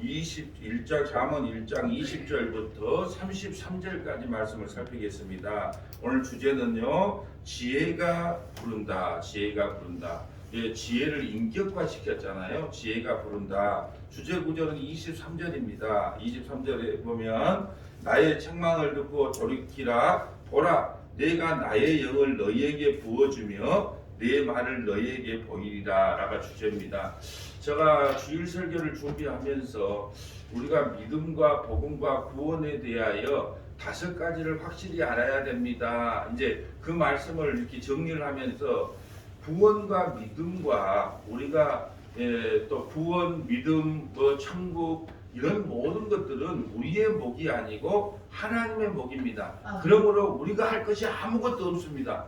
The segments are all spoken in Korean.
21장 잠언 1장 20절부터 33절까지 말씀을 살피겠습니다. 오늘 주제는요, 지혜가 부른다. 지혜가 부른다. 예, 지혜를 인격화시켰잖아요. 지혜가 부른다. 주제 구절은 23절입니다. 23절에 보면 나의 책망을 듣고 돌이키라. 보라, 내가 나의 영을 너희에게 부어주며 내 말을 너희에게 보이리라. 라가 주제입니다. 제가 주일 설교를 준비하면서 우리가 믿음과 복음과 구원에 대하여 5가지를 확실히 알아야 됩니다. 이제 그 말씀을 이렇게 정리를 하면서 구원과 믿음과 우리가 또 구원, 믿음, 천국 이런 모든 것들은 우리의 목이 아니고 하나님의 목입니다. 그러므로 우리가 할 것이 아무것도 없습니다.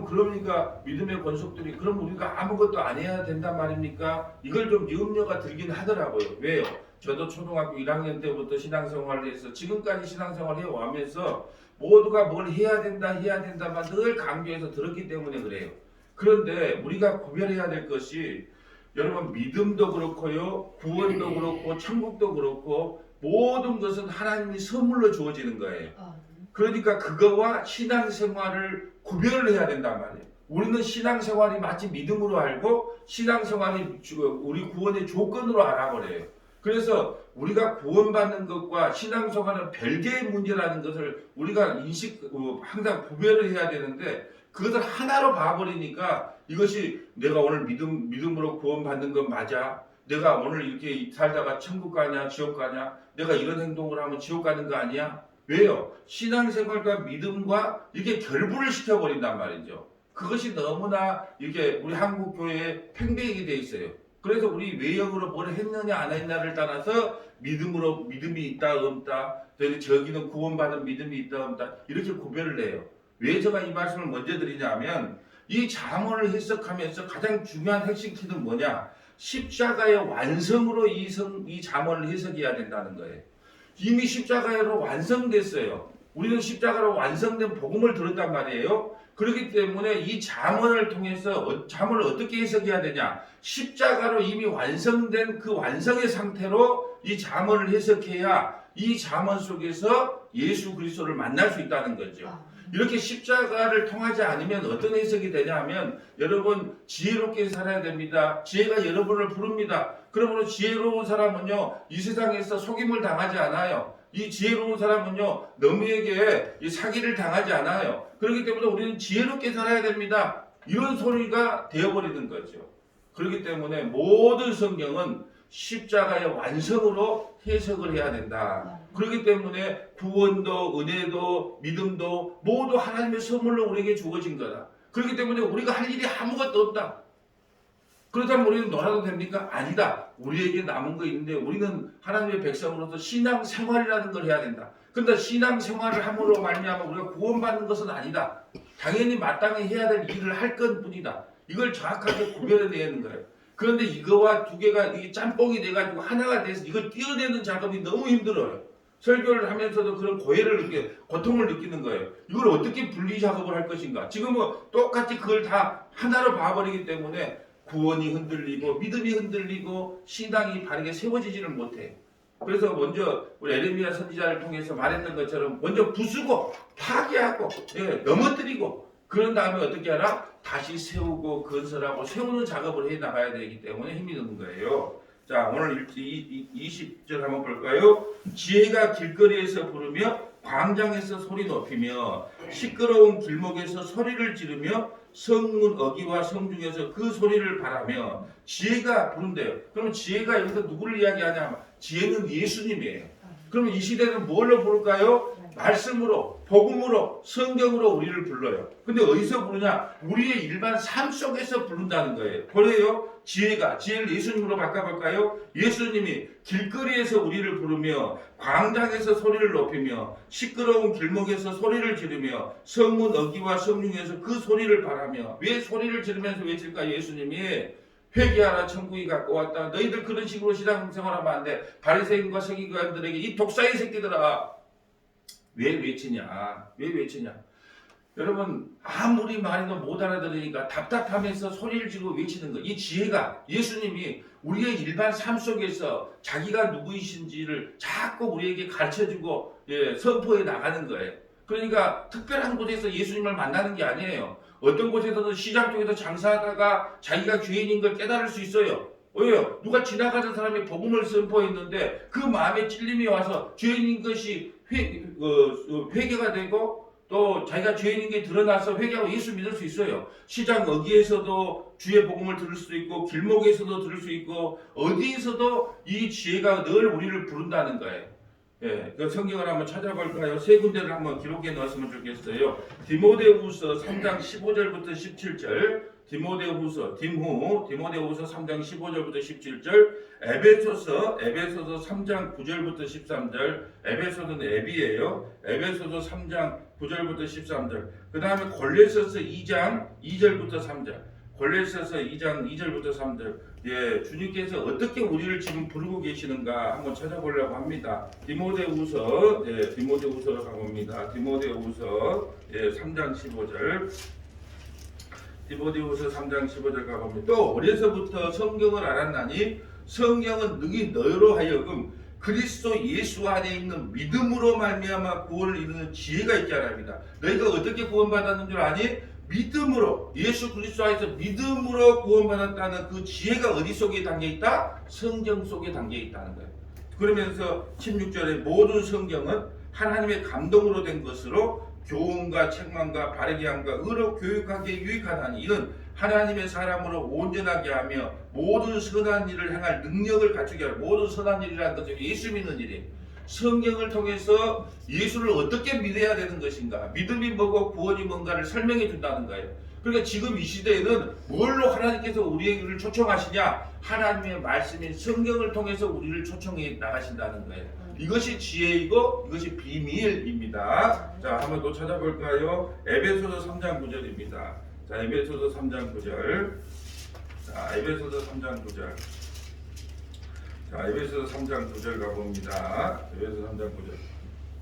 그러니까 믿음의 권속들이 그럼 우리가 아무것도 안 해야 된단 말입니까? 이걸 좀 염려가 들긴 하더라고요. 왜요? 저도 초등학교 1학년 때부터 신앙생활을 해서 지금까지 신앙생활을 해오면서 모두가 뭘 해야 된다만 늘 강조해서 들었기 때문에 그래요. 그런데 우리가 구별해야 될 것이 여러분 믿음도 그렇고요, 구원도 그렇고 천국도 그렇고 모든 것은 하나님이 선물로 주어지는 거예요. 그러니까 그거와 신앙생활을 구별을 해야 된단 말이에요. 우리는 신앙생활이 마치 믿음으로 알고 신앙생활이 우리 구원의 조건으로 알아버려요. 그래서 우리가 구원받는 것과 신앙생활은 별개의 문제라는 것을 우리가 항상 구별을 해야 되는데 그것을 하나로 봐버리니까 이것이 내가 오늘 믿음으로 구원받는 건 맞아? 내가 오늘 이렇게 살다가 천국 가냐 지옥 가냐? 내가 이런 행동을 하면 지옥 가는 거 아니야? 왜요? 신앙생활과 믿음과 이게 결부를 시켜버린단 말이죠. 그것이 너무나 이렇게 우리 한국교회에 팽배하게 돼 있어요. 그래서 우리 외형으로 뭘 했느냐 안 했냐를 따라서 믿음이 있다 없다, 저기는 구원받은 믿음이 있다 없다 이렇게 구별을 해요. 왜 제가 이 말씀을 먼저 드리냐면 이 잠언을 해석하면서 가장 중요한 핵심 키는 뭐냐? 십자가의 완성으로 이 잠언을 해석해야 된다는 거예요. 이미 십자가로 완성됐어요. 우리는 십자가로 완성된 복음을 들었단 말이에요. 그렇기 때문에 이 잠언을 통해서 잠언을 어떻게 해석해야 되냐? 십자가로 이미 완성된 그 완성의 상태로 이 잠언을 해석해야 이 잠언 속에서 예수 그리스도를 만날 수 있다는 거죠. 이렇게 십자가를 통하지 않으면 어떤 해석이 되냐 하면 여러분 지혜롭게 살아야 됩니다. 지혜가 여러분을 부릅니다. 그러므로 지혜로운 사람은요 이 세상에서 속임을 당하지 않아요. 이 지혜로운 사람은요 너무에게 이 사기를 당하지 않아요. 그렇기 때문에 우리는 지혜롭게 살아야 됩니다. 이런 소리가 되어버리는 거죠. 그렇기 때문에 모든 성경은 십자가의 완성으로 해석을 해야 된다. 그렇기 때문에 구원도 은혜도 믿음도 모두 하나님의 선물로 우리에게 주어진 거다. 그렇기 때문에 우리가 할 일이 아무것도 없다. 그렇다면 우리는 놀아도 됩니까? 아니다. 우리에게 남은 거 있는데 우리는 하나님의 백성으로서 신앙생활이라는 걸 해야 된다. 그런데 신앙생활을 함으로 말미암아 우리가 구원받는 것은 아니다. 당연히 마땅히 해야 될 일을 할 것뿐이다. 이걸 정확하게 구별해내는 거예요. 그런데 이거와 두 개가 이게 짬뽕이 돼가지고 하나가 돼서 이걸 띄어내는 작업이 너무 힘들어요. 설교를 하면서도 그런 고통을 느끼는 거예요. 이걸 어떻게 분리 작업을 할 것인가? 지금은 똑같이 그걸 다 하나로 봐버리기 때문에 구원이 흔들리고 믿음이 흔들리고 신앙이 바르게 세워지지를 못해요. 그래서 먼저 우리 에레미야 선지자를 통해서 말했던 것처럼 먼저 부수고 파괴하고 넘어뜨리고 그런 다음에 어떻게 하라? 다시 세우고 건설하고 세우는 작업을 해 나가야 되기 때문에 힘이 드는 거예요. 자, 오늘 20절 한번 볼까요? 지혜가 길거리에서 부르며 광장에서 소리 높이며 시끄러운 길목에서 소리를 지르며 성문 어귀와 성중에서 그 소리를 바라며 지혜가 부른대요. 그럼 지혜가 여기서 누구를 이야기하냐? 지혜는 예수님이에요. 그럼 이 시대는 뭘로 부를까요? 말씀으로, 복음으로, 성경으로 우리를 불러요. 근데 어디서 부르냐? 우리의 일반 삶 속에서 부른다는 거예요. 그래요? 지혜를 예수님으로 바꿔볼까요? 예수님이 길거리에서 우리를 부르며 광장에서 소리를 높이며 시끄러운 길목에서 소리를 지르며 성문 어귀와 성중에서 그 소리를 바라며 왜 소리를 지르면서 외칠까요? 예수님이 회개하라 천국이 가까웠다. 너희들 그런 식으로 신앙생활하면 안 돼. 바리새인과 서기관들에게 이 독사의 새끼들아 왜 외치냐? 여러분 아무리 말해도 못 알아들으니까 답답하면서 소리를 지르고 외치는 거. 이 지혜가 예수님이 우리의 일반 삶 속에서 자기가 누구이신지를 자꾸 우리에게 가르쳐주고 선포해 나가는 거예요. 그러니까 특별한 곳에서 예수님을 만나는 게 아니에요. 어떤 곳에서도 시장 쪽에서 장사하다가 자기가 죄인인 걸 깨달을 수 있어요. 왜요? 누가 지나가는 사람이 복음을 선포했는데 그 마음에 찔림이 와서 죄인인 것이 회개가 되고 또 자기가 죄인인 게 드러나서 회개하고 예수 믿을 수 있어요. 시장 어디에서도 주의 복음을 들을 수도 있고 길목에서도 들을 수 있고 어디에서도 이 지혜가 늘 우리를 부른다는 거예요. 그 성경을 한번 찾아볼까요? 세 군데를 한번 기록해 넣었으면 좋겠어요. 디모데후서 3장 15절부터 17절, 디모데후서 3장 15절부터 17절, 에베소서 3장 9절부터 13절, 에베소는 앱이에요. 에베소서 3장 9절부터 13절. 그 다음에 골로새서 2장 2절부터 3절. 골로새서 2장 2절부터 3절. 주님께서 어떻게 우리를 지금 부르고 계시는가 한번 찾아보려고 합니다. 디모데후서, 디모데후서로 가봅니다. 디모데후서 3장 15절. 디모데후서 3장 15절 가봅니다. 또 어려서부터 성경을 알았나니 성경은 능히 너희로 하여금 그리스도 예수 안에 있는 믿음으로 말미암아 구원을 이루는 지혜가 있게 하랍니다. 너희가 어떻게 구원받았는 줄 아니? 믿음으로, 예수 그리스도 안에서 믿음으로 구원받았다는 그 지혜가 어디 속에 담겨있다? 성경 속에 담겨있다는 거예요. 그러면서 16절에 모든 성경은 하나님의 감동으로 된 것으로 교훈과 책망과 바르게 함과 의로 교육하기에 유익하다니 이는 하나님의 사람으로 온전하게 하며 모든 선한 일을 행할 능력을 갖추게 하라. 모든 선한 일이라는 것은 예수 믿는 일이에요. 성경을 통해서 예수를 어떻게 믿어야 되는 것인가, 믿음이 뭐고 구원이 뭔가를 설명해 준다는 거예요. 그러니까 지금 이 시대에는 뭘로 하나님께서 우리를 초청하시냐? 하나님의 말씀인 성경을 통해서 우리를 초청해 나가신다는 거예요. 이것이 지혜이고 이것이 비밀입니다. 자, 한번 또 찾아볼까요? 에베소서 3장 9절입니다. 자, 에베소서 3장 9절. 자, 에베소서 3장 9절. 자, 에베소서 3장 9절 가봅니다. 에베소서 3장 9절.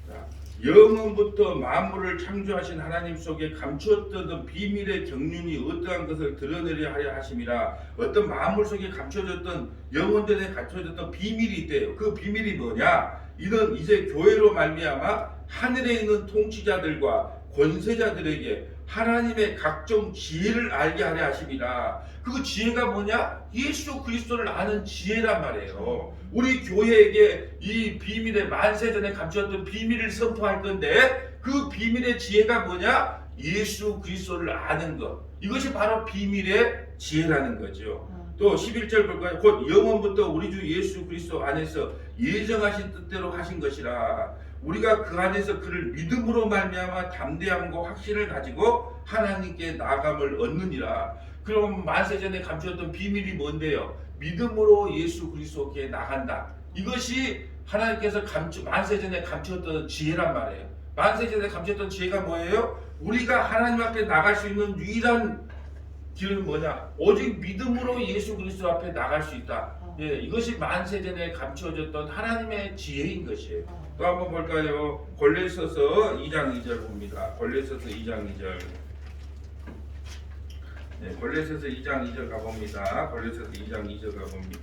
자, 영원부터 만물을 창조하신 하나님 속에 감추었던 비밀의 경륜이 어떠한 것을 드러내려 하려 하심이라. 어떤 만물 속에 감춰졌던 영원전에 감춰졌던 비밀이 있대요. 그 비밀이 뭐냐? 이는 이제 교회로 말미암아 하늘에 있는 통치자들과 권세자들에게 하나님의 각종 지혜를 알게 하려 하심이라. 그 지혜가 뭐냐? 예수 그리스도를 아는 지혜란 말이에요. 우리 교회에게 이 비밀의 만세전에 감추었던 비밀을 선포할 건데 그 비밀의 지혜가 뭐냐? 예수 그리스도를 아는 것. 이것이 바로 비밀의 지혜라는 거죠. 또 11절 볼까요? 곧 영원부터 우리 주 예수 그리스도 안에서 예정하신 뜻대로 하신 것이라. 우리가 그 안에서 그를 믿음으로 말미암아 담대함과 확신을 가지고 하나님께 나감을 얻느니라. 그럼 만세전에 감추었던 비밀이 뭔데요? 믿음으로 예수 그리스도께 나간다. 이것이 하나님께서 만세전에 감추었던 지혜란 말이에요. 만세전에 감추었던 지혜가 뭐예요? 우리가 하나님 앞에 나갈 수 있는 유일한 길은 뭐냐? 오직 믿음으로 예수 그리스도 앞에 나갈 수 있다. 이것이 만세전에 감추어졌던 하나님의 지혜인 것이에요. 또 한번 볼까요? 골로새서 2장 2절 봅니다. 골로새서 2장 2절. 골로새서 2장 2절 가봅니다. 골로새서 2장 2절 가봅니다.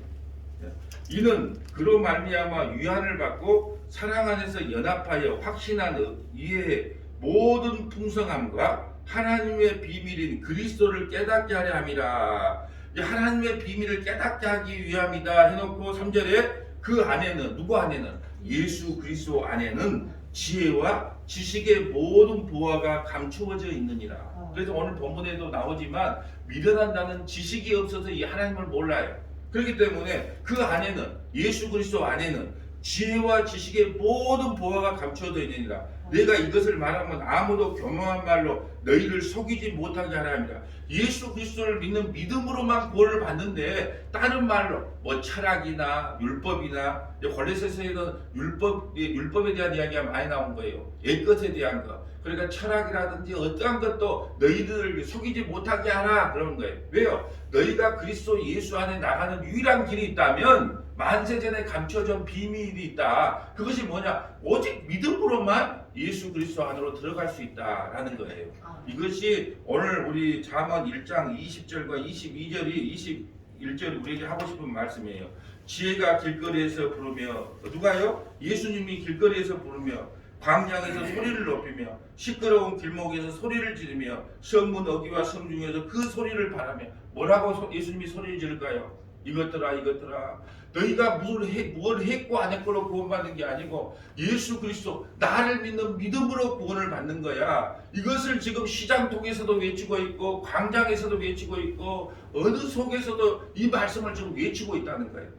이는 그로 말미암아 위안을 받고 사랑 안에서 연합하여 확신한 이해의 모든 풍성함과 하나님의 비밀인 그리스도를 깨닫게 하려 함이라. 하나님의 비밀을 깨닫게 하기 위함이다 해놓고 3절에 그 안에는, 누구 안에는? 예수 그리스도 안에는 지혜와 지식의 모든 보화가 감추어져 있느니라. 그래서 오늘 본문에도 나오지만 미련한다는 지식이 없어서 이 하나님을 몰라요. 그렇기 때문에 그 안에는, 예수 그리스도 안에는 지혜와 지식의 모든 보화가 감추어져 있느니라. 내가 이것을 말하면 아무도 교만한 말로 너희를 속이지 못하게 하라 합니다. 예수 그리스도를 믿는 믿음으로만 구원을 받는데 다른 말로 뭐 철학이나 율법이나, 골로새서에는 율법에 대한 이야기가 많이 나온 거예요. 옛것에 대한 것. 그러니까 철학이라든지 어떠한 것도 너희들을 속이지 못하게 하라 그러는 거예요. 왜요? 너희가 그리스도 예수 안에 나가는 유일한 길이 있다면 만세전에 감춰진 비밀이 있다. 그것이 뭐냐? 오직 믿음으로만 예수 그리스도 안으로 들어갈 수 있다라는 거예요. 아, 이것이 오늘 우리 잠언 1장 20절과 22절이 21절이 우리에게 하고 싶은 말씀이에요. 지혜가 길거리에서 부르며 누가요? 예수님이 길거리에서 부르며 광야에서 소리를 높이며 시끄러운 길목에서 소리를 지르며 성문 어귀와 성중에서 그 소리를 바라며 뭐라고 예수님이 소리를 지를까요? 이것들아 이것들아 너희가 뭘 했고 안 했고로 구원받는 게 아니고 예수 그리스도 나를 믿는 믿음으로 구원을 받는 거야. 이것을 지금 시장통에서도 외치고 있고 광장에서도 외치고 있고 어느 속에서도 이 말씀을 지금 외치고 있다는 거예요.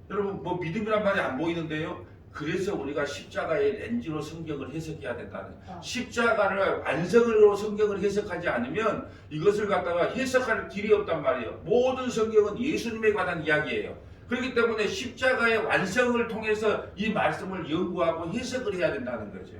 여러분 뭐 믿음이란 말이 안 보이는데요. 그래서 우리가 십자가의 렌즈로 성경을 해석해야 된다는 거예요. 십자가를 완성으로 성경을 해석하지 않으면 이것을 갖다가 해석할 길이 없단 말이에요. 모든 성경은 예수님에 관한 이야기예요. 그렇기 때문에 십자가의 완성을 통해서 이 말씀을 연구하고 해석을 해야 된다는 거죠.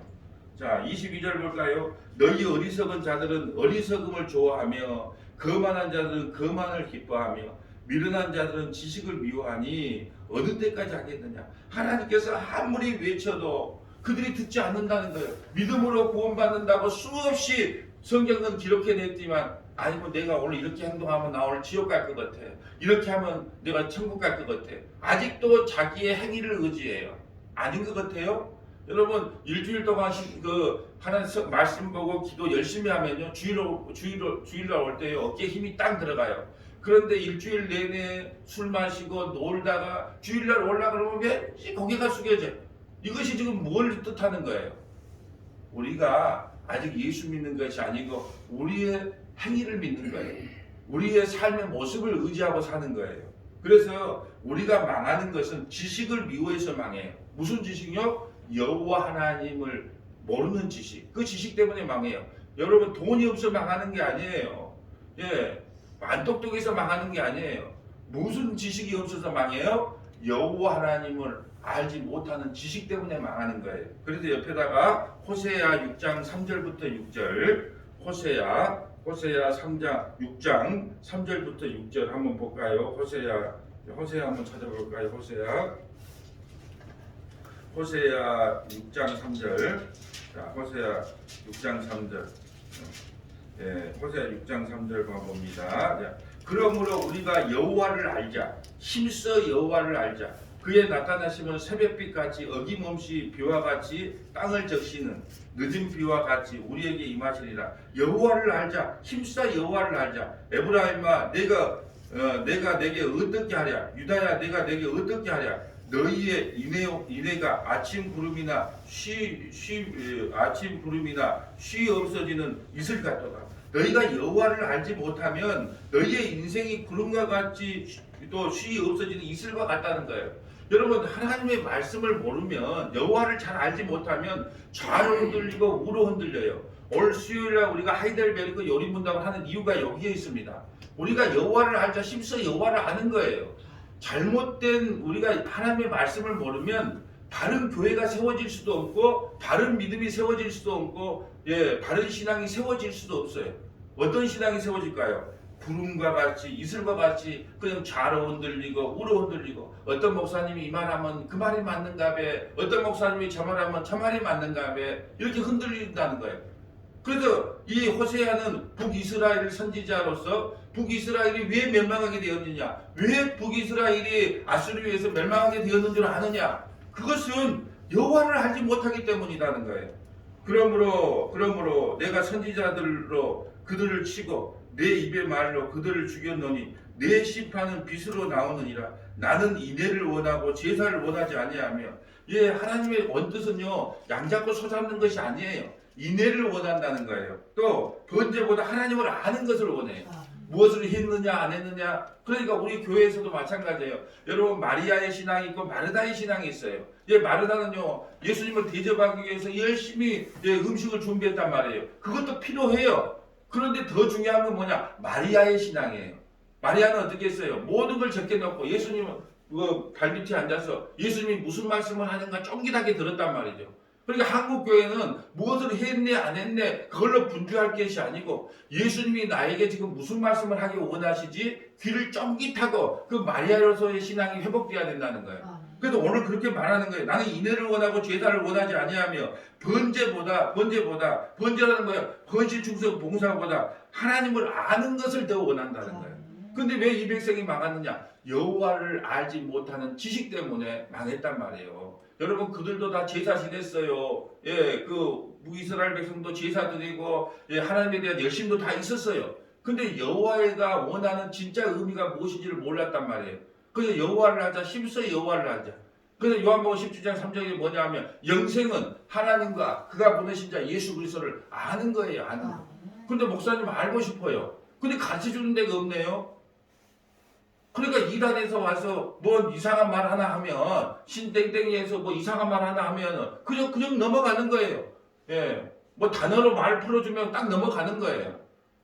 자, 22절 볼까요? 너희 어리석은 자들은 어리석음을 좋아하며 거만한 자들은 거만을 기뻐하며 미련한 자들은 지식을 미워하니 어느 때까지 하겠느냐. 하나님께서 아무리 외쳐도 그들이 듣지 않는다는 거예요. 믿음으로 구원받는다고 수없이 성경은 기록해냈지만 아니면 내가 오늘 이렇게 행동하면 나 오늘 지옥 갈 것 같아. 이렇게 하면 내가 천국 갈 것 같아. 아직도 자기의 행위를 의지해요. 아닌 것 같아요? 여러분 일주일 동안 하나님 말씀 보고 기도 열심히 하면요 주일날 올 때요 어깨에 힘이 딱 들어가요. 그런데 일주일 내내 술 마시고 놀다가 주일날 올라 그러면 왠지 고개가 숙여져. 이것이 지금 뭘 뜻하는 거예요? 우리가 아직 예수 믿는 것이 아니고 우리의 행위를 믿는 거예요. 우리의 삶의 모습을 의지하고 사는 거예요. 그래서 우리가 망하는 것은 지식을 미워해서 망해요. 무슨 지식이요? 여호와 하나님을 모르는 지식. 그 지식 때문에 망해요. 여러분 돈이 없어 망하는 게 아니에요. 예, 안 똑똑해서 망하는 게 아니에요. 무슨 지식이 없어서 망해요? 여호와 하나님을 알지 못하는 지식 때문에 망하는 거예요. 그래서 옆에다가 호세아 6장 3절부터 6절 호세아 3장 6장 3절부터 6절 한번 볼까요? 호세아 한번 찾아볼까요? 호세아 6장 3절. 자, 호세아 6장 3절. 예, 호세아 6장 3절 봐봅니다. 자, 그러므로 우리가 여호와를 알자. 힘써 여호와를 알자. 그의 나타나시면 새벽빛같이 어김없이 비와 같이 땅을 적시는 늦은 비와 같이 우리에게 임하시리라. 여호와를 알자. 힘써 여호와를 알자. 에브라임아 내가 내게 어떻게 하랴. 유다야 내가 내게 어떻게 하랴. 너희의 인애가 아침 구름이나 쉬 없어지는 이슬 같도다. 너희가 여호와를 알지 못하면 너희의 인생이 구름과 같이 또 쉬 없어지는 이슬과 같다는 거예요. 여러분 하나님의 말씀을 모르면 여호와를 잘 알지 못하면 좌로 흔들리고 우로 흔들려요. 오늘 수요일날 우리가 하이델베르크 요리문답을 하는 이유가 여기에 있습니다. 우리가 여호와를 알자 힘써 여호와를 아는 거예요. 잘못된 우리가 하나님의 말씀을 모르면 바른 교회가 세워질 수도 없고 바른 믿음이 세워질 수도 없고 바른 신앙이 세워질 수도 없어요. 어떤 신앙이 세워질까요? 구름과 같이 이슬과 같이 그냥 좌로 흔들리고 우로 흔들리고 어떤 목사님이 이 말하면 그 말이 맞는가 봐. 어떤 목사님이 저 말하면 저 말이 맞는가 봐. 이렇게 흔들린다는 거예요. 그래서 이 호세아는 북이스라엘 선지자로서 북이스라엘이 왜 멸망하게 되었느냐? 왜 북이스라엘이 아수르에서 멸망하게 되었는 줄 아느냐? 그것은 여호와를 알지 못하기 때문이라는 거예요. 그러므로 내가 선지자들로 그들을 치고 내 입의 말로 그들을 죽였노니 내 심판은 빛으로 나오느니라. 나는 인애를 원하고 제사를 원하지 아니하며. 하나님의 원뜻은요 양잡고 소잡는 것이 아니에요. 인애를 원한다는 거예요. 또 번제보다 하나님을 아는 것을 원해요. 무엇을 했느냐 안 했느냐. 그러니까 우리 교회에서도 마찬가지예요. 여러분 마리아의 신앙이 있고 마르다의 신앙이 있어요. 마르다는요 예수님을 대접하기 위해서 열심히 음식을 준비했단 말이에요. 그것도 필요해요. 그런데 더 중요한 건 뭐냐? 마리아의 신앙이에요. 마리아는 어떻게 했어요? 모든 걸 적게놓고 예수님은 발밑에 앉아서 예수님이 무슨 말씀을 하는가 쫑깃하게 들었단 말이죠. 그러니까 한국 교회는 무엇을 했네 안 했네 그걸로 분주할 것이 아니고 예수님이 나에게 지금 무슨 말씀을 하기 원하시지 귀를 쫑깃하고 그 마리아로서의 신앙이 회복돼야 된다는 거예요. 그래서 오늘 그렇게 말하는 거예요. 나는 인애를 원하고 제사를 원하지 아니하며 번제라는 거예요. 헌신 충성 봉사보다 하나님을 아는 것을 더 원한다는 거예요. 근데 왜 이 백성이 망했느냐? 여호와를 알지 못하는 지식 때문에 망했단 말이에요. 여러분 그들도 다 제사 지냈어요. 예, 그 이스라엘 백성도 제사 드리고 예, 하나님에 대한 열심도 다 있었어요. 근데 여호와가 원하는 진짜 의미가 무엇인지를 몰랐단 말이에요. 그래서 여호와를 하자, 힘써 여호와를 하자. 그래서 요한복음 17장 3절이 뭐냐면 영생은 하나님과 그가 보내신 자 예수 그리스도를 아는 거예요. 아는 거. 근데 목사님 알고 싶어요. 근데 가르쳐주는 데가 없네요. 그러니까 이단에서 와서 뭐 이상한 말 하나 하면 신땡땡이에서 뭐 이상한 말 하나 하면 그냥 넘어가는 거예요. 예, 뭐 단어로 말 풀어주면 딱 넘어가는 거예요.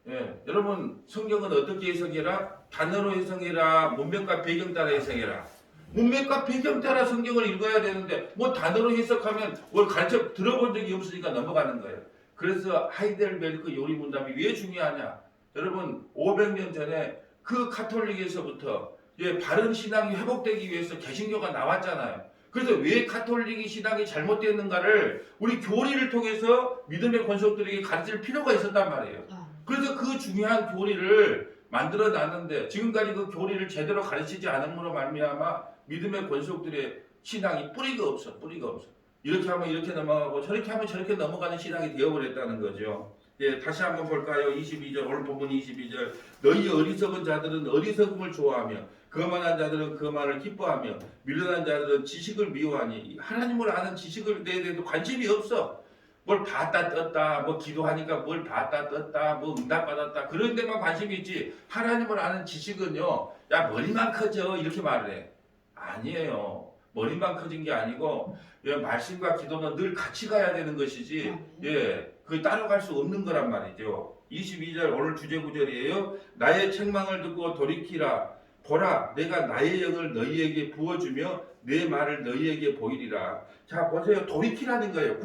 예, 여러분 성경은 어떻게 해석해라? 단어로 해석해라? 문맥과 배경 따라 해석해라? 문맥과 배경 따라 성경을 읽어야 되는데 뭐 단어로 해석하면 뭘 가르쳐 들어본 적이 없으니까 넘어가는 거예요. 그래서 하이델베르크 요리 문답이 왜 중요하냐? 여러분 500년 전에 그 카톨릭에서부터 예, 바른 신앙이 회복되기 위해서 개신교가 나왔잖아요. 그래서 왜 카톨릭 신앙이 잘못되었는가를 우리 교리를 통해서 믿음의 권속들에게 가르칠 필요가 있었단 말이에요. 그래서 그 중요한 교리를 만들어 놨는데 지금까지 그 교리를 제대로 가르치지 않음으로 말미암아 믿음의 권속들의 신앙이 뿌리가 없어. 이렇게 하면 이렇게 넘어가고 저렇게 하면 저렇게 넘어가는 신앙이 되어버렸다는 거죠. 예, 다시 한번 볼까요? 22절, 오늘 본문 22절. 너희 어리석은 자들은 어리석음을 좋아하며 거만한 자들은 거만을 기뻐하며 미련한 자들은 지식을 미워하니 하나님을 아는 지식을 대해도 관심이 없어. 뭘 봤다 떴다, 뭐 기도하니까 뭘 봤다 떴다, 뭐 응답받았다 그런 데만 관심이 있지 하나님을 아는 지식은요, 야 머리만 커져 이렇게 말을 해. 아니에요. 머리만 커진 게 아니고 예, 말씀과 기도는 늘 같이 가야 되는 것이지 예, 그 따라갈 수 없는 거란 말이죠. 22절 오늘 주제 구절이에요. 나의 책망을 듣고 돌이키라. 보라 내가 나의 영을 너희에게 부어주며 내 말을 너희에게 보이리라. 자 보세요. 돌이키라는 거예요.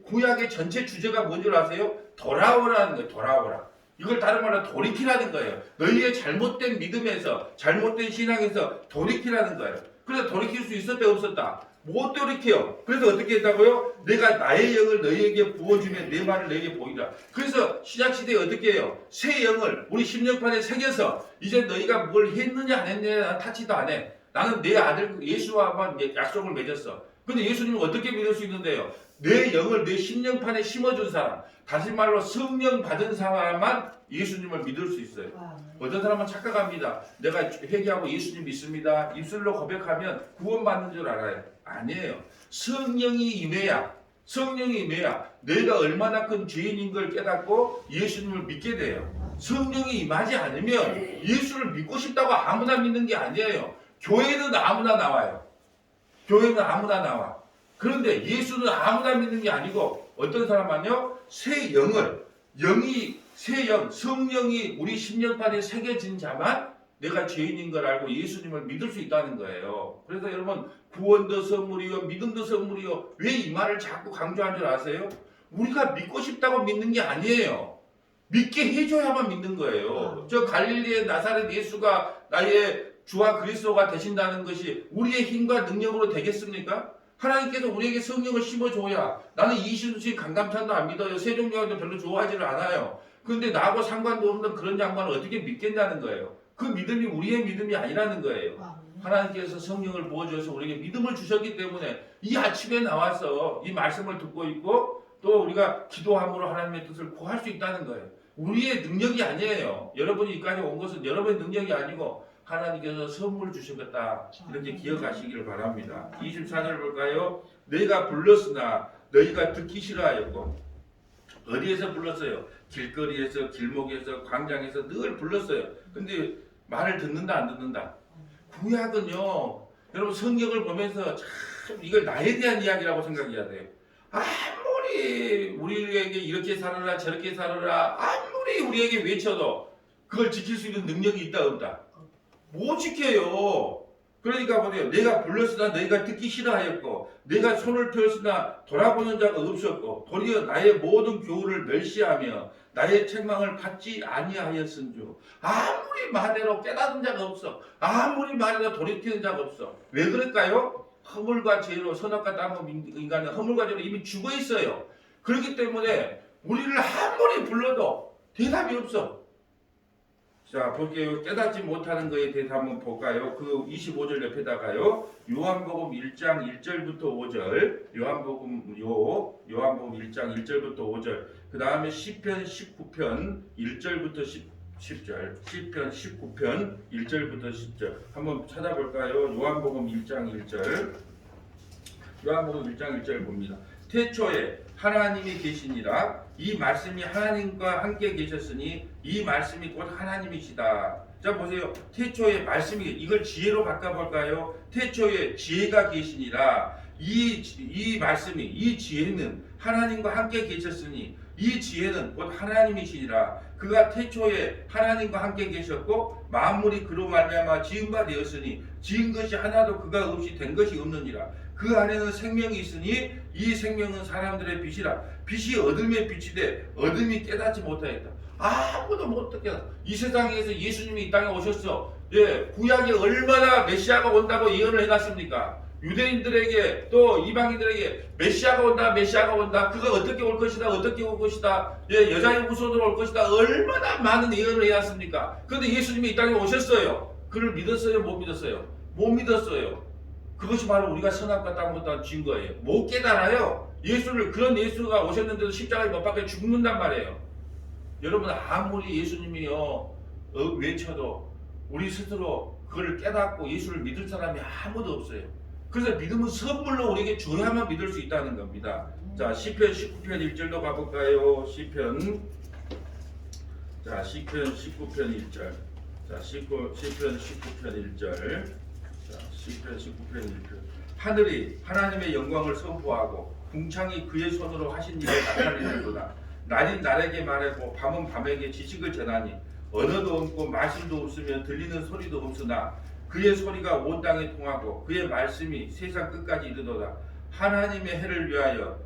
구약의 전체 주제가 뭔지 아세요? 돌아오라는 거예요. 돌아오라. 이걸 다른 말로 돌이키라는 거예요. 너희의 잘못된 믿음에서 잘못된 신앙에서 돌이키라는 거예요. 그래서 돌이킬 수 있었다 없었다? 못 돌이켜요. 그래서 어떻게 했다고요? 내가 나의 영을 너희에게 부어주면 내 말을 너희에게 보이라. 그래서 신약시대에 어떻게 해요? 새 영을 우리 심령판에 새겨서 이제 너희가 뭘 했느냐 안 했느냐 타치도 안 해. 나는 내 아들 예수와만 약속을 맺었어. 근데 예수님은 어떻게 믿을 수 있는데요? 내 영을 내 심령판에 심어준 사람, 다시 말로 성령 받은 사람만 예수님을 믿을 수 있어요. 어떤 사람은 착각합니다. 내가 회개하고 예수님 믿습니다. 입술로 고백하면 구원받는 줄 알아요. 아니에요. 성령이 임해야 내가 얼마나 큰 죄인인 걸 깨닫고 예수님을 믿게 돼요. 성령이 임하지 않으면 예수를 믿고 싶다고 아무나 믿는 게 아니에요. 교회는 아무나 나와요. 그런데 예수는 아무나 믿는 게 아니고 어떤 사람은요, 성령이 우리 심령판에 새겨진 자만 내가 죄인인 걸 알고 예수님을 믿을 수 있다는 거예요. 그래서 여러분 구원도 선물이요 믿음도 선물이요. 왜 이 말을 자꾸 강조한 줄 아세요? 우리가 믿고 싶다고 믿는 게 아니에요. 믿게 해줘야만 믿는 거예요. 저 갈릴리의 나사렛 예수가 나의 주와 그리스도가 되신다는 것이 우리의 힘과 능력으로 되겠습니까? 하나님께서 우리에게 성령을 심어줘야. 나는 이순신 강감찬도 안 믿어요. 세종대왕도 별로 좋아하지를 않아요. 그런데 나하고 상관도 없는 그런 양반을 어떻게 믿겠냐는 거예요. 그 믿음이 우리의 믿음이 아니라는 거예요. 하나님께서 성령을 부어주셔서 우리에게 믿음을 주셨기 때문에 이 아침에 나와서 이 말씀을 듣고 있고 또 우리가 기도함으로 하나님의 뜻을 구할 수 있다는 거예요. 우리의 능력이 아니에요. 여러분이 여기까지 온 것은 여러분의 능력이 아니고 하나님께서 선물 주시겠다. 이렇게 기억하시기를 바랍니다. 24절 볼까요? 내가 불렀으나 너희가 듣기 싫어하였고. 어디에서 불렀어요? 길거리에서, 길목에서, 광장에서 늘 불렀어요. 근데 말을 듣는다 안 듣는다? 구약은요, 여러분 성경을 보면서 참 이걸 나에 대한 이야기라고 생각해야 돼요. 아무리 우리에게 이렇게 살아라 저렇게 살아라 아무리 우리에게 외쳐도 그걸 지킬 수 있는 능력이 있다 없다? 못 지켜요. 그러니까 보세요. 내가 불렀으나 너희가 듣기 싫어하였고 내가 손을 펴으나 돌아보는 자가 없었고 도리어 나의 모든 교훈을 멸시하며 나의 책망을 받지 아니하였은즉 아무리 말해도 깨닫는 자가 없어. 아무리 말해도 돌이키는 자가 없어. 왜 그럴까요? 허물과 죄로 선악과 땅은 인간은 허물과 죄로 이미 죽어 있어요. 그렇기 때문에 우리를 아무리 불러도 대답이 없어. 자, 볼게요. 깨닫지 못하는 거에 대해서 한번 볼까요? 그 25절 옆에다가요. 요한복음 1장 1절부터 5절. 요한복음 1장 1절부터 5절. 그 다음에 시편 19편 1절부터 10절. 시편 19편 1절부터 10절. 한번 찾아볼까요? 요한복음 1장 1절. 요한복음 1장 1절 봅니다. 태초에 하나님이 계시니라. 이 말씀이 하나님과 함께 계셨으니 이 말씀이 곧 하나님이시다. 자 보세요. 태초에 말씀이, 이걸 지혜로 바꿔볼까요? 태초에 지혜가 계시니라. 이 말씀이, 이 지혜는 하나님과 함께 계셨으니 이 지혜는 곧 하나님이시니라. 그가 태초에 하나님과 함께 계셨고 만물이 그로 말미암아 지은 바 되었으니 지은 것이 하나도 그가 없이 된 것이 없느니라. 그 안에는 생명이 있으니 이 생명은 사람들의 빛이라. 빛이 어둠의 빛이되 어둠이 깨닫지 못하였다. 아무도 못 깨닫다. 이 세상에서 예수님이 이 땅에 오셨어. 예, 구약에 얼마나 메시아가 온다고 예언을 해놨습니까? 유대인들에게 또 이방인들에게 메시아가 온다, 메시아가 온다. 그가 어떻게 올 것이다, 어떻게 올 것이다. 예, 여자의 후손으로 올 것이다. 얼마나 많은 예언을 해왔습니까? 그런데 예수님이 이 땅에 오셨어요. 그를 믿었어요, 못 믿었어요? 못 믿었어요. 그것이 바로 우리가 선악과 땅보다 진 거예요. 못 깨달아요. 그런 예수가 오셨는데도 십자가에 못 박혀 죽는단 말이에요. 여러분 아무리 예수님이요 외쳐도 우리 스스로 그걸 깨닫고 예수를 믿을 사람이 아무도 없어요. 그래서 믿음은 선물로 우리에게 줘야만 믿을 수 있다는 겁니다. 자, 시편 19편 1절로 가볼까요? 시편 19편 1절. 자, 시편 19편 1절. 자, 시편 19편 1절. 하늘이 하나님의 영광을 선포하고 궁창이 그의 손으로 하신 일을 나타내는도다. 날인 날에게 말하고 밤은 밤에게 지식을 전하니 언어도 없고 말씀도 없으며 들리는 소리도 없으나 그의 소리가 온 땅에 통하고 그의 말씀이 세상 끝까지 이르도다. 하나님이 해를 위하여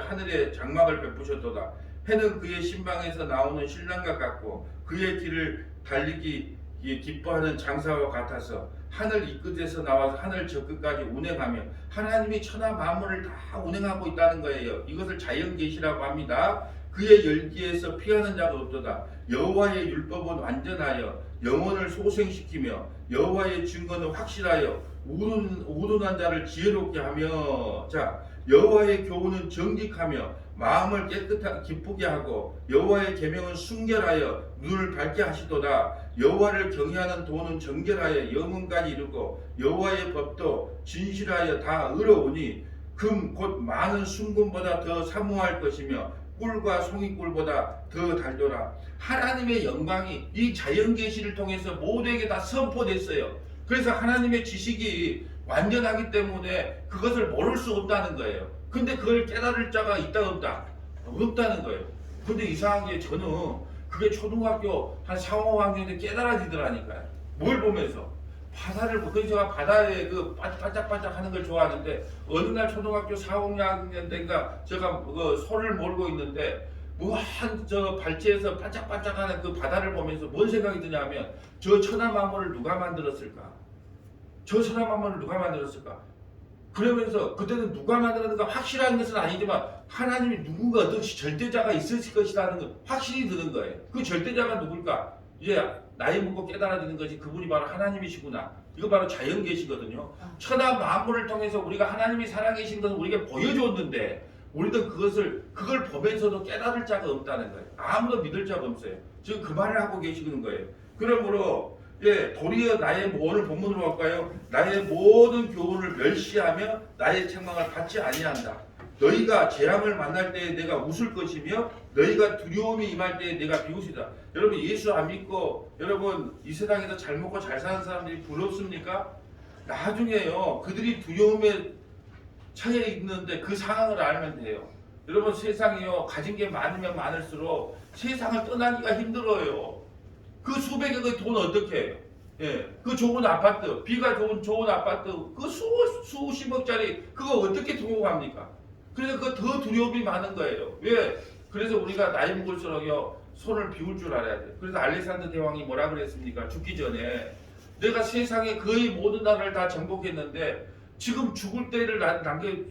하늘에 장막을 베푸셨도다. 해는 그의 신방에서 나오는 신랑과 같고 그의 길을 달리기 기뻐하는 장사와 같아서 하늘 이 끝에서 나와서 하늘 저 끝까지 운행하며 하나님이 천하 만물을 다 운행하고 있다는 거예요. 이것을 자연계시라고 합니다. 그의 열기에서 피하는 자가 없도다. 여호와의 율법은 완전하여 영혼을 소생시키며 여호와의 증거는 확실하여 우둔한 자를 지혜롭게 하며. 자, 여호와의 교훈은 정직하며 마음을 기쁘게 하고 여호와의 계명은 순결하여 눈을 밝게 하시도다. 여호와를 경외하는 도는 정결하여 영혼까지 이르고 여호와의 법도 진실하여 다 의로우니 금 곧 많은 순금보다 더 사모할 것이며 꿀과 송이꿀보다 더 달도라. 하나님의 영광이 이 자연계시를 통해서 모두에게 다 선포됐어요. 그래서 하나님의 지식이 완전하기 때문에 그것을 모를 수 없다는 거예요. 근데 그걸 깨달을 자가 있다 없다? 없다는 거예요. 근데 이상한 게 저는 그게 초등학교 한 4, 5학년에 깨달아지더라니까요. 뭘 보면서? 바다를 보고. 제가 바다에 그 반짝반짝 하는 걸 좋아하는데 어느 날 초등학교 4, 5학년 때인가 제가 그 소를 몰고 있는데 저 발치에서 반짝반짝하는 그 바다를 보면서 뭔 생각이 드냐면 저 천하 만물을 누가 만들었을까? 저 천하 만물을 누가 만들었을까? 그러면서 그때는 누가 만들었는가 확실한 것은 아니지만 하나님이 누군가 어떤 절대자가 있을 것이라는 건 확실히 드는 거예요. 그 절대자가 누굴까? 이제 나이 먹고 깨달아지는 것이 그분이 바로 하나님이시구나. 이거 바로 자연계시거든요. 천하 만물을 통해서 우리가 하나님이 살아계신 것을 우리에게 보여줬는데 우리도 그걸 보면서도 깨달을 자가 없다는 거예요. 아무도 믿을 자가 없어요. 지금 그 말을 하고 계시는 거예요. 그러므로 도리어 오늘 본문으로 갈까요? 나의 모든 교훈을 멸시하며 나의 책망을 받지 아니한다. 너희가 재앙을 만날 때에 내가 웃을 것이며 너희가 두려움이 임할 때에 내가 비웃으리다. 여러분 예수 안 믿고 여러분 이 세상에서 잘 먹고 잘 사는 사람들이 부럽습니까? 나중에요 그들이 두려움에 처해 있는데 그 상황을 알면 돼요. 여러분 세상이요 가진 게 많으면 많을수록 세상을 떠나기가 힘들어요. 그 수백억의 돈 어떻게 해요? 예, 그 좋은 아파트, 비가 좋은 아파트, 그 수십억짜리 그거 어떻게 두고 갑니까? 그래서 그 더 두려움이 많은 거예요. 왜? 그래서 우리가 나이 먹을수록요 손을 비울 줄 알아야 돼. 그래서 알렉산더 대왕이 뭐라 그랬습니까? 죽기 전에 내가 세상의 거의 모든 나라를 다 정복했는데 지금 죽을 때를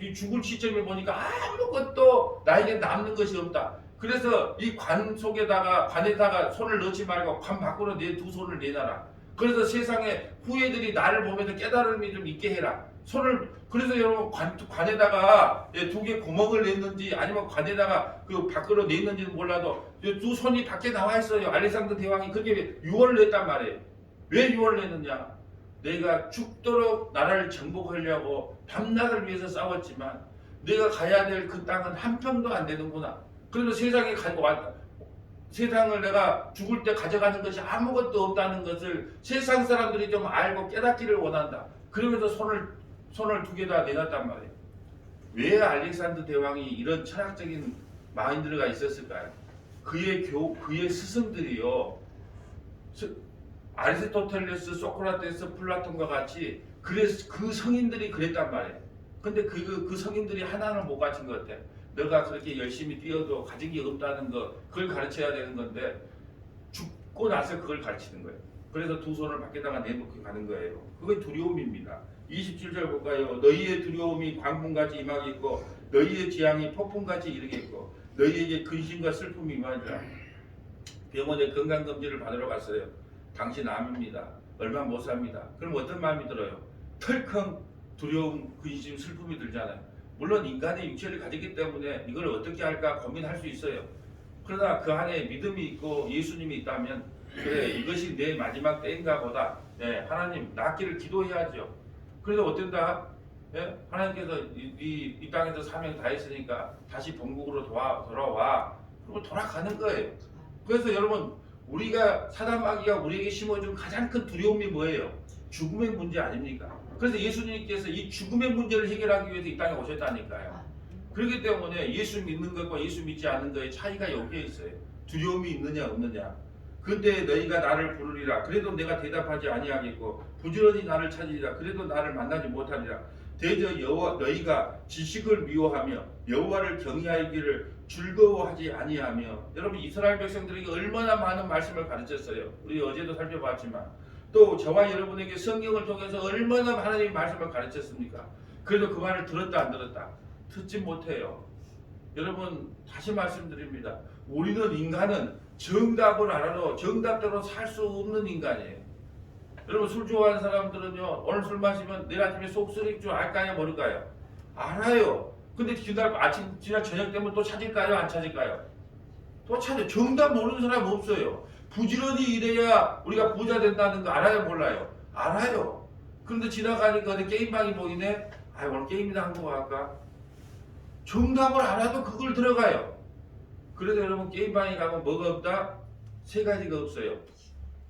이 죽을 시점에 보니까 아무것도 나에게 남는 것이 없다. 그래서 이 관에다가 손을 넣지 말고 관 밖으로 내 두 손을 내놔라. 그래서 세상에 후예들이 나를 보면서 깨달음이 좀 있게 해라. 그래서 여러분 관에다가 두 개 구멍을 냈는지 아니면 관에다가 그 밖으로 냈는지는 몰라도 두 손이 밖에 나와 있어요. 알렉산더 대왕이 그렇게 유언을 냈단 말이에요. 왜 유언을 냈느냐? 내가 죽도록 나라를 정복하려고 밤낮을 위해서 싸웠지만 내가 가야 될 그 땅은 한 평도 안 되는구나. 그래서 세상을 내가 죽을 때 가져가는 것이 아무것도 없다는 것을 세상 사람들이 좀 알고 깨닫기를 원한다. 그러면서 손을 두 개 다 내놨단 말이에요. 왜 알렉산더 대왕이 이런 철학적인 마인드가 있었을까요? 그의 스승들이요. 아리스토텔레스, 소크라테스, 플라톤과 같이 그래서 그 성인들이 그랬단 말이에요. 근데 그 성인들이 하나는 못 가진 것 같아. 너가 그렇게 열심히 뛰어도 가진 게 없다는 거, 그걸 가르쳐야 되는 건데 죽고 나서 그걸 가르치는 거예요. 그래서 두 손을 밖에다가 내놓고 가는 거예요. 그게 두려움입니다. 27절 볼까요? 너희의 두려움이 광풍같이 임하겠고 너희의 재앙이 폭풍같이 이르겠고 너희에게 근심과 슬픔이 임하리라. 병원에 건강검진을 받으러 갔어요. 당신 암입니다. 얼마 못 삽니다. 그럼 어떤 마음이 들어요? 털컹 두려움, 근심, 슬픔이 들잖아요. 물론 인간의 육체를 가졌기 때문에 이걸 어떻게 할까 고민할 수 있어요. 그러나 그 안에 믿음이 있고 예수님이 있다면 그래 이것이 내 마지막 때인가 보다. 하나님 낫기를 기도해야죠. 그래서 어떤다? 하나님께서 이 땅에서 사명 다 했으니까 다시 본국으로 돌아와. 그리고 돌아가는 거예요. 그래서 여러분 우리가 사단 마귀가 우리에게 심어준 가장 큰 두려움이 뭐예요? 죽음의 문제 아닙니까? 그래서 예수님께서 이 죽음의 문제를 해결하기 위해서 이 땅에 오셨다니까요. 그렇기 때문에 예수 믿는 것과 예수 믿지 않는 것의 차이가 여기에 있어요. 두려움이 있느냐 없느냐. 근데 너희가 나를 부르리라. 그래도 내가 대답하지 아니하겠고 부지런히 나를 찾으리라. 그래도 나를 만나지 못하리라. 대저 너희가 지식을 미워하며 여호와를 경외하기를 즐거워하지 아니하며. 여러분 이스라엘 백성들에게 얼마나 많은 말씀을 가르쳤어요. 우리 어제도 살펴봤지만 또 저와 여러분에게 성경을 통해서 얼마나 하나님의 말씀을 가르쳤습니까? 그래도 그 말을 들었다 안 들었다? 듣지 못해요. 여러분 다시 말씀드립니다. 우리는 인간은 정답을 알아도 정답대로 살 수 없는 인간이에요. 여러분 술 좋아하는 사람들은요 오늘 술 마시면 내일 아침에 속 쓰릴 줄 알까요 모를까요? 알아요. 근데 지난 저녁 되면 또 찾을까요 안 찾을까요? 또 찾아요. 정답 모르는 사람 없어요. 부지런히 일해야 우리가 부자 된다는 거 알아요 몰라요? 알아요. 그런데 지나가니까 어디 게임방이 보이네? 오늘 게임이나 한번 할까? 정답을 알아도 그걸 들어가요. 그래서 여러분 게임방에 가면 뭐가 없다? 세 가지가 없어요.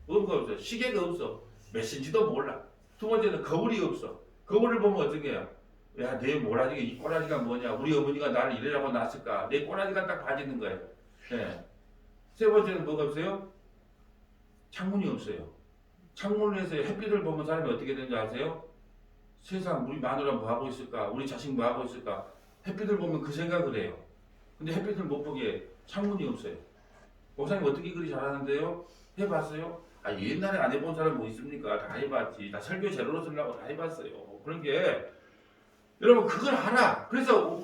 뭐가 없어요? 시계가 없어. 몇인지도 몰라. 두 번째는 거울이 없어. 거울을 보면 어떻게 해요? 야, 내 모라지가 이 꼬라지가 뭐냐? 우리 어머니가 나를 이래라고 낳았을까? 내 꼬라지가 딱 봐지는 거예요. 세 번째는 뭐가 없어요? 창문이 없어요. 창문을 해서 햇빛을 보면 사람이 어떻게 되는지 아세요? 세상 우리 마누라 뭐 하고 있을까? 우리 자식 뭐 하고 있을까? 햇빛을 보면 그 생각을 해요. 근데 햇빛을 못 보게 창문이 없어요. 목사님 어떻게 그리 잘하는데요? 해봤어요? 옛날에 안 해본 사람 뭐 있습니까? 다 해봤지. 다 설교 제로로 쓰려고 다 해봤어요. 그런 게 여러분 그걸 알아. 그래서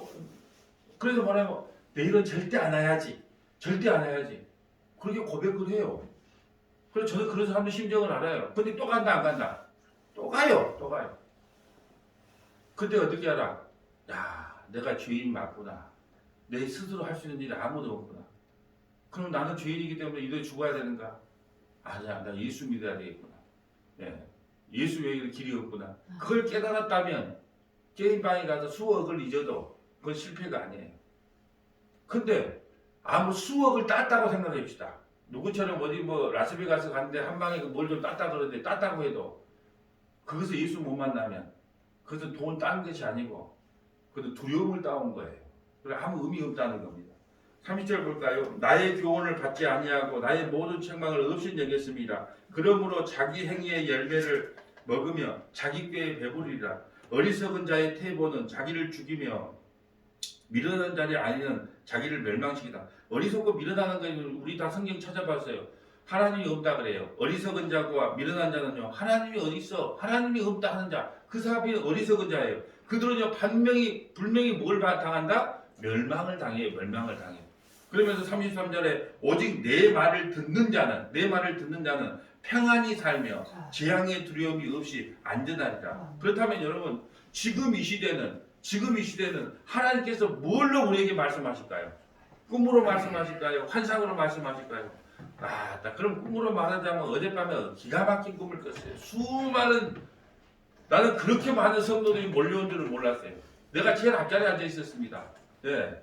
뭐냐면 내일은 절대 안 와야지. 절대 안 와야지. 그렇게 고백을 해요. 그래서 저는 그런 사람들 심정을 알아요. 근데 또 간다 안 간다? 또 가요. 또 가요. 근데 어떻게 알아? 야, 내가 죄인 맞구나. 내 스스로 할 수 있는 일이 아무도 없구나. 그럼 나는 죄인이기 때문에 이대로 죽어야 되는가? 아니야, 나 예수 믿어야 되겠구나. 예수 외에는 길이 없구나. 그걸 깨달았다면 게임방에 가서 수억을 잊어도 그건 실패가 아니에요. 근데 아무 수억을 땄다고 생각해 봅시다. 누구처럼 어디 라스베가스 갔는데 한 방에 뭘 좀 땄다 그러는데 땄다고 해도 그것을 예수 못 만나면 그것은 돈 딴 것이 아니고 그것은 두려움을 따온 거예요. 그래 아무 의미 없다는 겁니다. 30절 볼까요? 나의 교훈을 받지 아니하고 나의 모든 책망을 없인 여겼습니다. 그러므로 자기 행위의 열매를 먹으며 자기 꾀에 배부리라. 어리석은 자의 태보는 자기를 죽이며 미련한 자리 아니는 자기를 멸망시키다. 어리석고 미련한 거는 우리 다 성경 찾아봤어요. 하나님이 없다 그래요. 어리석은 자와 미련한 자는요, 하나님이 어디 있어? 하나님이 없다 하는 자, 그 사람이 어리석은 자예요. 그들은요 분명히 뭘 당한다? 멸망을 당해요. 멸망을 당해요. 그러면서 33절에 오직 내 말을 듣는 자는 평안히 살며 재앙의 두려움이 없이 안전하리라. 그렇다면 여러분, 지금 이 시대는 하나님께서 뭘로 우리에게 말씀하실까요? 꿈으로 말씀하실까요? 환상으로 말씀하실까요? 그럼 꿈으로 말하자면 어젯밤에 기가 막힌 꿈을 꿨어요. 나는 그렇게 많은 성도들이 몰려온 줄을 몰랐어요. 내가 제일 앞자리에 앉아 있었습니다. 네.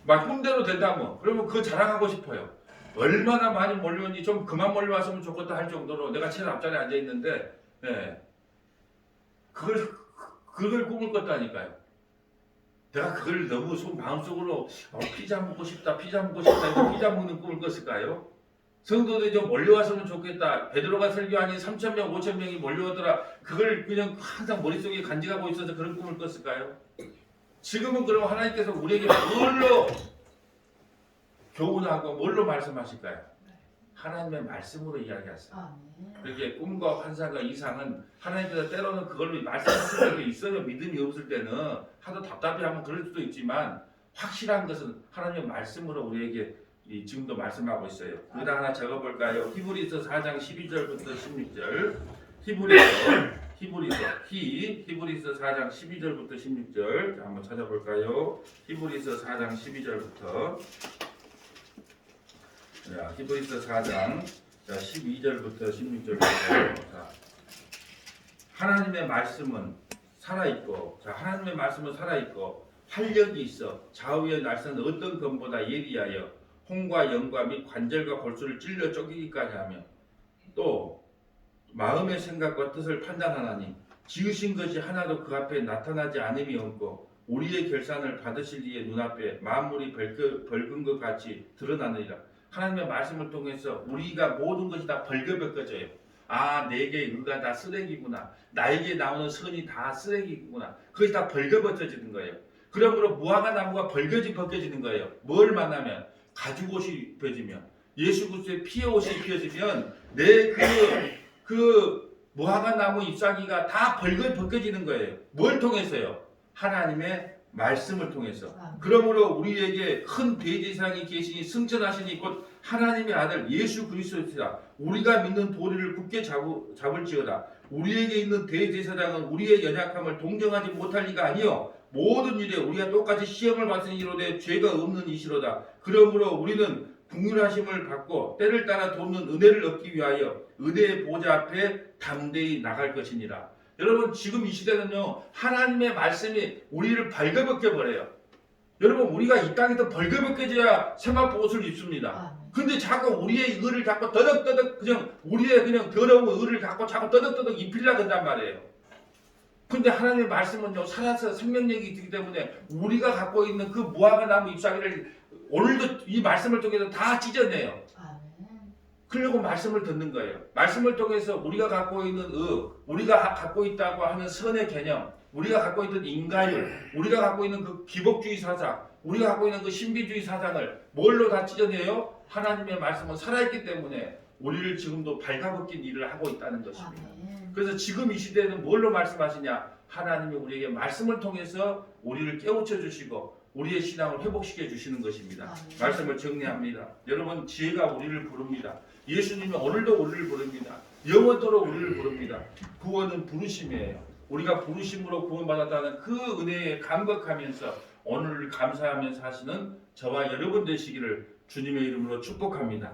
막 꿈대로 된다면 그러면 그거 자랑하고 싶어요. 얼마나 많이 몰려오니 좀 그만 몰려왔으면 좋겠다 할 정도로 내가 제일 앞자리에 앉아 있는데, 네. 그걸 꿈을 꿨다니까요. 내가 그걸 너무 마음속으로 피자 먹고 싶다 피자 먹는 꿈을 꿨을까요? 성도들이 좀 몰려왔으면 좋겠다. 베드로가 설교하니 3,000명 5,000명이 몰려오더라. 그걸 그냥 항상 머릿속에 간직하고 있어서 그런 꿈을 꿨을까요? 지금은 그럼 하나님께서 우리에게 뭘로 교훈하고 뭘로 말씀하실까요? 하나님의 말씀으로 이야기하세요. 그렇게 꿈과 환상과 이상은 하나님께서 때로는 그걸로 말씀하실 때도 있어요. 믿음이 없을 때는 하도 답답해하면 그럴 수도 있지만 확실한 것은 하나님의 말씀으로 우리에게 지금도 말씀하고 있어요. 여기다 하나 적어볼까요? 히브리서 4장 12절부터 16절. 히브리서 4장 12절부터 16절. 한번 찾아볼까요? 히브리서 4장 12절부터. 자, 히브리서 4장 12절부터 16절부터. 하나님의 말씀은 살아있고, 활력이 있어 좌우의 날선 어떤 검보다 예리하여 홍과 영과 및 관절과 골수를 찔러 쪼개기까지 하며 또 마음의 생각과 뜻을 판단하나니 지으신 것이 하나도 그 앞에 나타나지 않음이 없고 우리의 결산을 받으실 이의 눈앞에 만물이 벌금 것 같이 드러나느니라. 하나님의 말씀을 통해서 우리가 모든 것이 다 벌거벗겨져요. 내게 의가 다 쓰레기구나. 나에게 나오는 선이 다 쓰레기구나. 그것이 다 벌거벗겨지는 거예요. 그러므로 무화과 나무가 벗겨지는 거예요. 뭘 만나면 가죽옷이 입혀지면 예수 그리스도의 피의 옷이 입혀지면 내 그 무화과 나무 잎사귀가 다 벗겨지는 거예요. 뭘 통해서요? 하나님의 말씀을 통해서. 그러므로 우리에게 큰 대제사장이 계시니 승천하시니 곧 하나님의 아들 예수 그리스도시다. 우리가 믿는 도리를 굳게 잡을지어다. 우리에게 있는 대제사장은 우리의 연약함을 동정하지 못할 리가 아니요 모든 일에 우리가 똑같이 시험을 받은 이로되 죄가 없는 이시로다. 그러므로 우리는 긍휼하심을 받고 때를 따라 돕는 은혜를 얻기 위하여 은혜의 보좌 앞에 담대히 나갈 것이니라. 여러분, 지금 이 시대는요 하나님의 말씀이 우리를 벌거벗겨 버려요. 여러분, 우리가 이 땅에서 벌거벗겨져야 세마포 옷을 입습니다. 근데 자꾸 우리의 의를 자꾸 더덕더덕 우리의 더러운 의를 자꾸 더덕더덕 입히려고 한단 말이에요. 근데 하나님의 말씀은요 살아서 생명력이 있기 때문에 우리가 갖고 있는 그 무화과 나무 잎사귀를 오늘도 이 말씀을 통해서 다 찢어내요. 그러려고 말씀을 듣는 거예요. 말씀을 통해서 우리가 갖고 있는 우리가 갖고 있다고 하는 선의 개념, 우리가 갖고 있는 인가율, 우리가 갖고 있는 그 기복주의 사상, 우리가 갖고 있는 그 신비주의 사상을 뭘로 다 찢어내요? 하나님의 말씀은 살아있기 때문에 우리를 지금도 발가벗긴 일을 하고 있다는 것입니다. 그래서 지금 이 시대에는 뭘로 말씀하시냐? 하나님이 우리에게 말씀을 통해서 우리를 깨우쳐 주시고 우리의 신앙을 회복시켜 주시는 것입니다. 말씀을 정리합니다. 여러분, 지혜가 우리를 부릅니다. 예수님이 오늘도 우리를 부릅니다. 영원토록 우리를 부릅니다. 구원은 부르심이에요. 우리가 부르심으로 구원받았다는 그 은혜에 감격하면서 오늘을 감사하면서 하시는 저와 여러분 되시기를 주님의 이름으로 축복합니다.